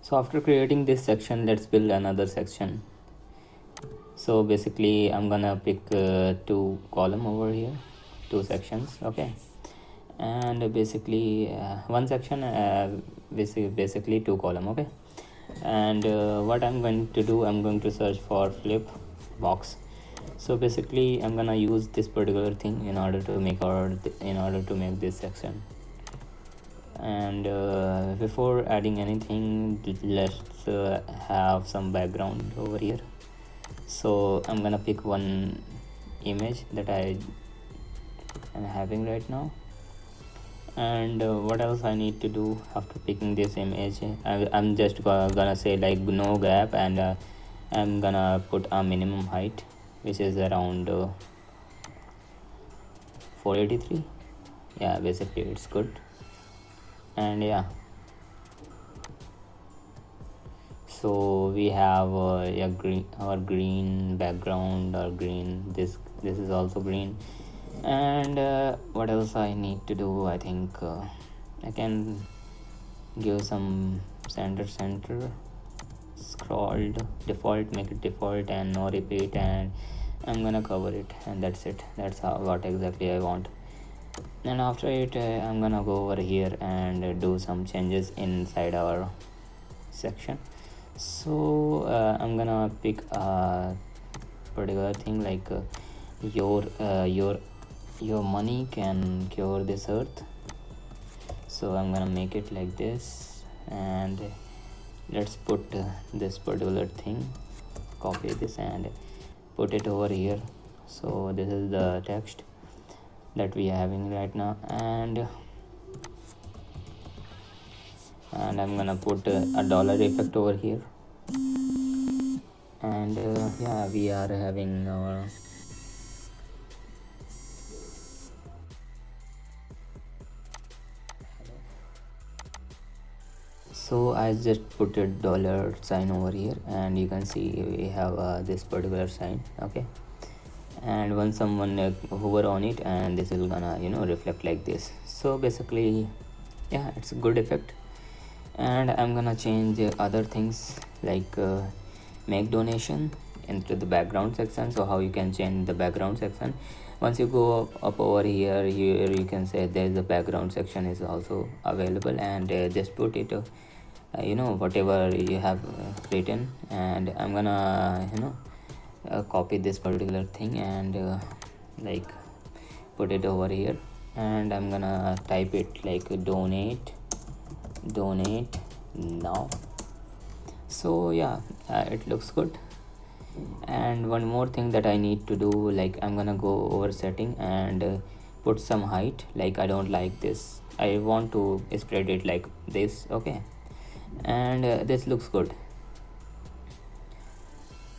So after creating this section, let's build another section. So basically I'm gonna pick two column over here, two sections, okay, and basically one section, basically two column, okay. And what I'm going to do, I'm going to search for flip box. So basically I'm gonna use this particular thing in order to make this section. And before adding anything, let's have some background over here. So I'm gonna pick one image that I am having right now. And what else I need to do after picking this image, I'm just gonna say like no gap, and I'm gonna put a minimum height which is around 483. Yeah, basically it's good. And yeah, so we have green background, or green, this is also green. And what else I need to do, I think I can give some center, scrolled default, make it default, and no repeat, and I'm gonna cover it, and that's it. That's what exactly I want. And after it I'm gonna go over here and do some changes inside our section. So I'm gonna pick a particular thing like your money can cure this earth. So I'm gonna make it like this, and let's put this particular thing, copy this and put it over here. So this is the text that we are having right now, and I'm gonna put a dollar effect over here. And yeah, we are having our so I just put a dollar sign over here, and you can see we have this particular sign, okay. And when someone hover on it, and this is gonna reflect like this. So basically yeah, it's a good effect. And I'm gonna change other things like make donation into the background section. So how you can change the background section, once you go up over here, you can say there's a background section is also available, and just put it whatever you have written. And I'm gonna copy this particular thing and like put it over here, and I'm gonna type it like donate now. So yeah, it looks good. And one more thing that I need to do, like I'm gonna go over setting and put some height. Like I don't like this, I want to spread it like this, okay. And this looks good.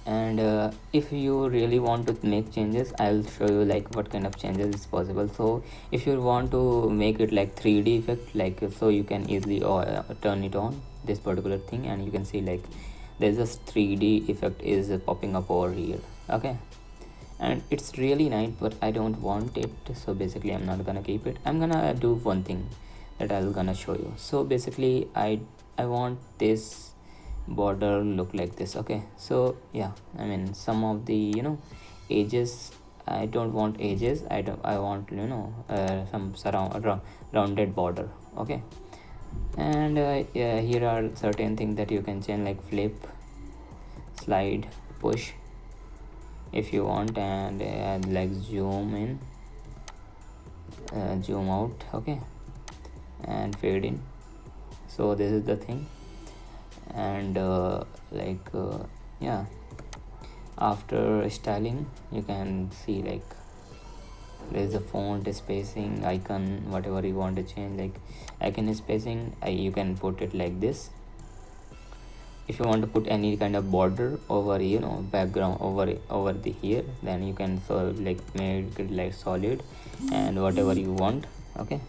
And if you really want to make changes, I'll show you like what kind of changes is possible. So if you want to make it like 3D effect, like so you can easily turn it on, this particular thing, and you can see like there's a 3D effect is popping up over here, okay. And it's really nice, but I don't want it, so basically I'm not gonna keep it. I'm gonna do one thing that I'm gonna show you. So basically I want this border look like this, okay. So yeah, I mean some of the edges, I don't want edges, I want some rounded border, okay. And yeah, here are certain things that you can change, like flip, slide, push if you want, and like zoom in, zoom out, okay, and fade in. So this is the thing. And yeah, after styling you can see like there's a font spacing icon, whatever you want to change, like icon spacing, you can put it like this. If you want to put any kind of border over background over the here, then you can like make it like solid and whatever you want, okay.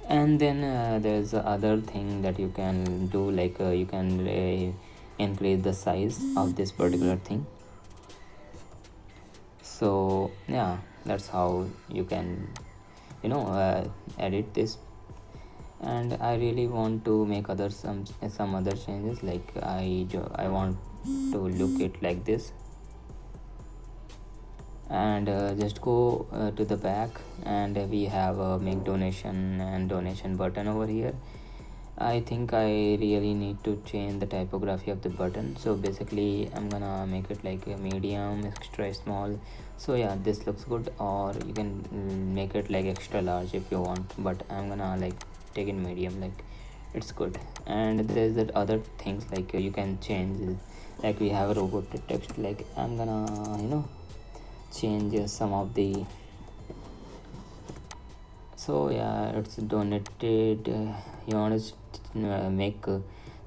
And then there's other thing that you can do, like you can increase the size of this particular thing. So yeah, that's how you can edit this. and I really want to make other some other changes, like I want to look it like this. And just go to the back, and we have a make donation and donation button over here. I think I really need to change the typography of the button, so basically I'm gonna make it like a medium, extra small. So yeah, this looks good, or you can make it like extra large if you want, but I'm gonna like take it medium, like it's good. And there's that other things like you can change, like we have a robot text, like I'm gonna change some of the. So yeah, it's donated. You want to make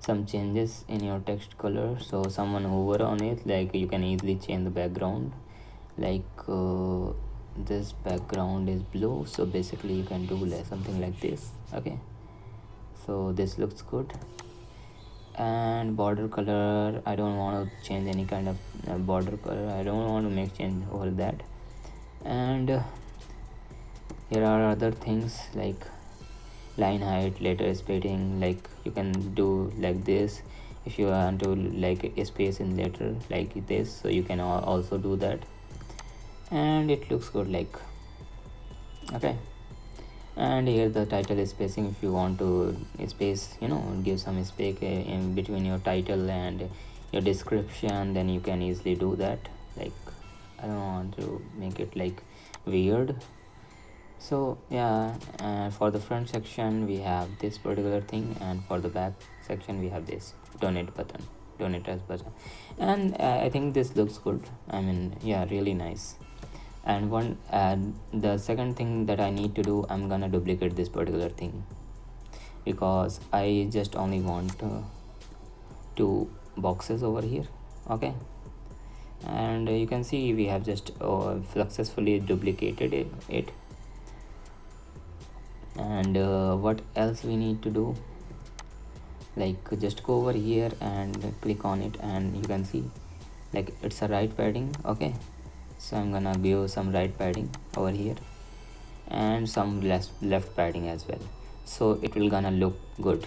some changes in your text color, so someone hover on it, like you can easily change the background, like this background is blue, so basically you can do like something like this. Okay, so this looks good. And border color, I don't want to change any kind of border color. I don't want to make change over that. And here are other things like line height, letter spacing, like you can do like this. If you want to like a space in letter like this, so you can also do that, and it looks good, like okay. And here the title spacing, if you want to space, give some space in between your title and your description, then you can easily do that. Like I don't want to make it like weird. So yeah, for the front section we have this particular thing, and for the back section we have this donate button, donate as button. And I think this looks good. I mean, yeah, really nice. And the second thing that I need to do, I'm gonna duplicate this particular thing, because I just only want two boxes over here. Okay, and you can see we have just successfully duplicated it. And what else we need to do, like just go over here and click on it, and you can see like it's a right padding. Okay, so I'm gonna give some right padding over here and some left padding as well, so it will gonna look good,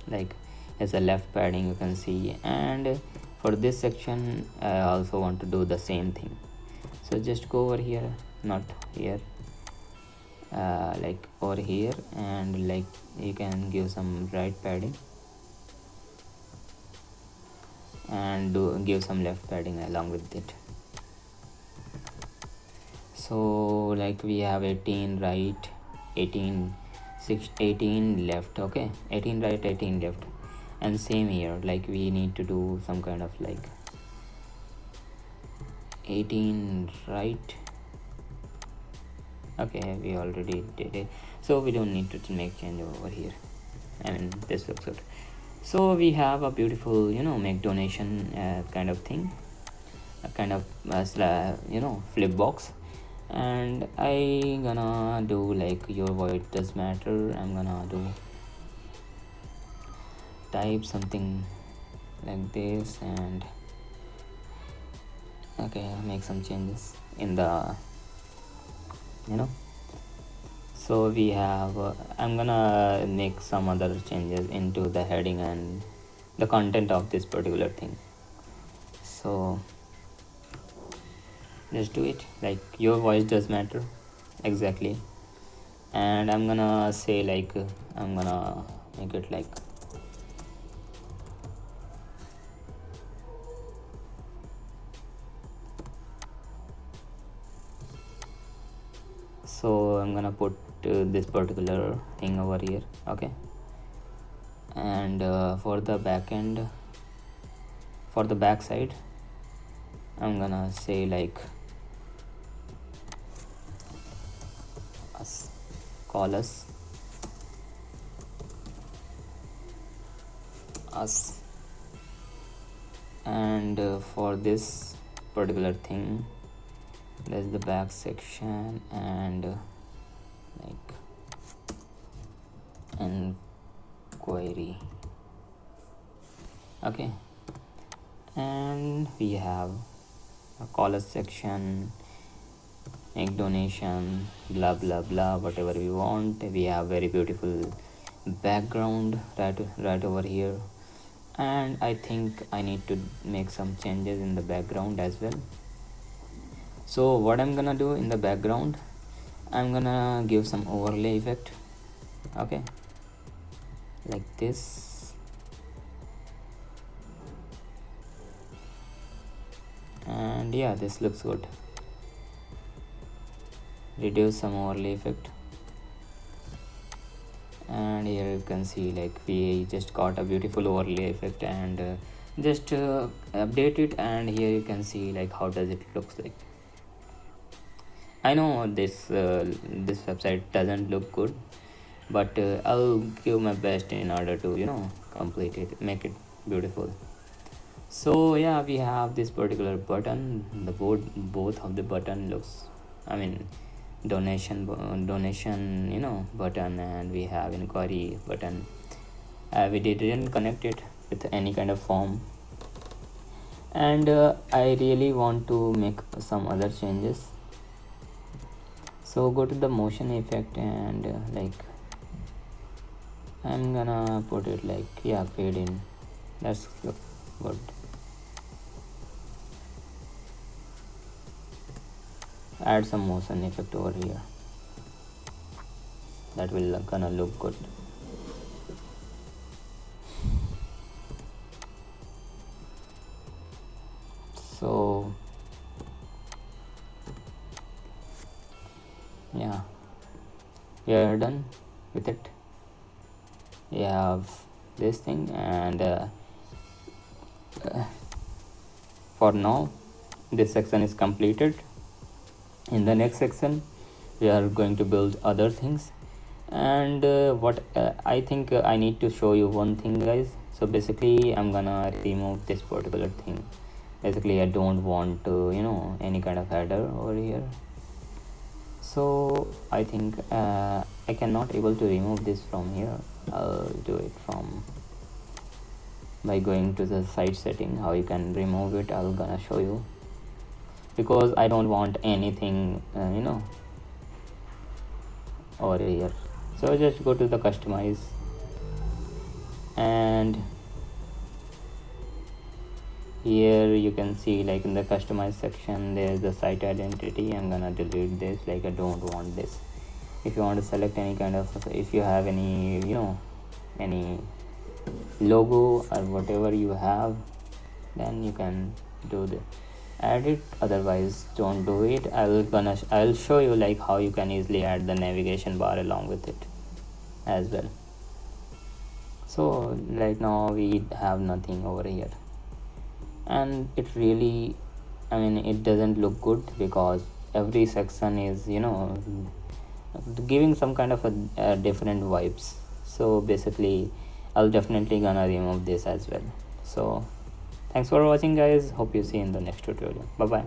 like as a left padding you can see. And for this section I also want to do the same thing, so just go over here, not here, like over here, and like you can give some right padding and give some left padding along with it. So like we have 18 right, 18 18 left. Okay, 18 right, 18 left. And same here, like we need to do some kind of like 18 right. Okay, we already did it, so we don't need to make change over here. I mean, this looks good. So we have a beautiful make donation kind of thing, a kind of flip box. And I gonna do like your voice does matter. I'm gonna do type something like this, and okay, make some changes in the so we have I'm gonna make some other changes into the heading and the content of this particular thing. So let's do it, like your voice does matter, exactly. And I'm gonna say like I'm gonna make it like so I'm gonna put this particular thing over here. Okay, and for the back end, for the back side, I'm gonna say like call us and for this particular thing, that's the back section, and like inquiry. Okay, and we have a call us section, make donation, blah blah blah, whatever we want. We have very beautiful background right over here, and I think I need to make some changes in the background as well. So what I'm gonna do in the background, I'm gonna give some overlay effect, okay, like this, and yeah, this looks good. Reduce some overlay effect, and here you can see like we just got a beautiful overlay effect, and just update it, and here you can see like how does it looks like. I know this website doesn't look good, but I'll give my best in order to complete it, make it beautiful. So yeah, we have this particular button. The both of the button looks, I mean, donation button, and we have inquiry button. We didn't connect it with any kind of form, and I really want to make some other changes. So go to the motion effect, and like I'm gonna put it like, yeah, fade in. That's look good. Add some motion effect over here. That will gonna look good. So yeah, we are done with it. We have this thing, and for now this section is completed. In the next section we are going to build other things, and what I think I need to show you one thing, guys. So basically I'm gonna remove this particular thing. Basically I don't want any kind of header over here, so I think I cannot able to remove this from here. I'll do it from by going to the site setting. How you can remove it, I'm gonna show you, because I don't want anything over here. So just go to the customize, and here you can see like in the customize section there's the site identity. I'm gonna delete this, like I don't want this. If you want to select any kind of, if you have any any logo or whatever you have, then you can do the add it, otherwise don't do it. I'll show you like how you can easily add the navigation bar along with it as well. So right now we have nothing over here, and it really, I mean, it doesn't look good because every section is giving some kind of a different vibes. So basically I'll definitely gonna remove this as well. So thanks for watching, guys. Hope you see in the next tutorial. Bye bye.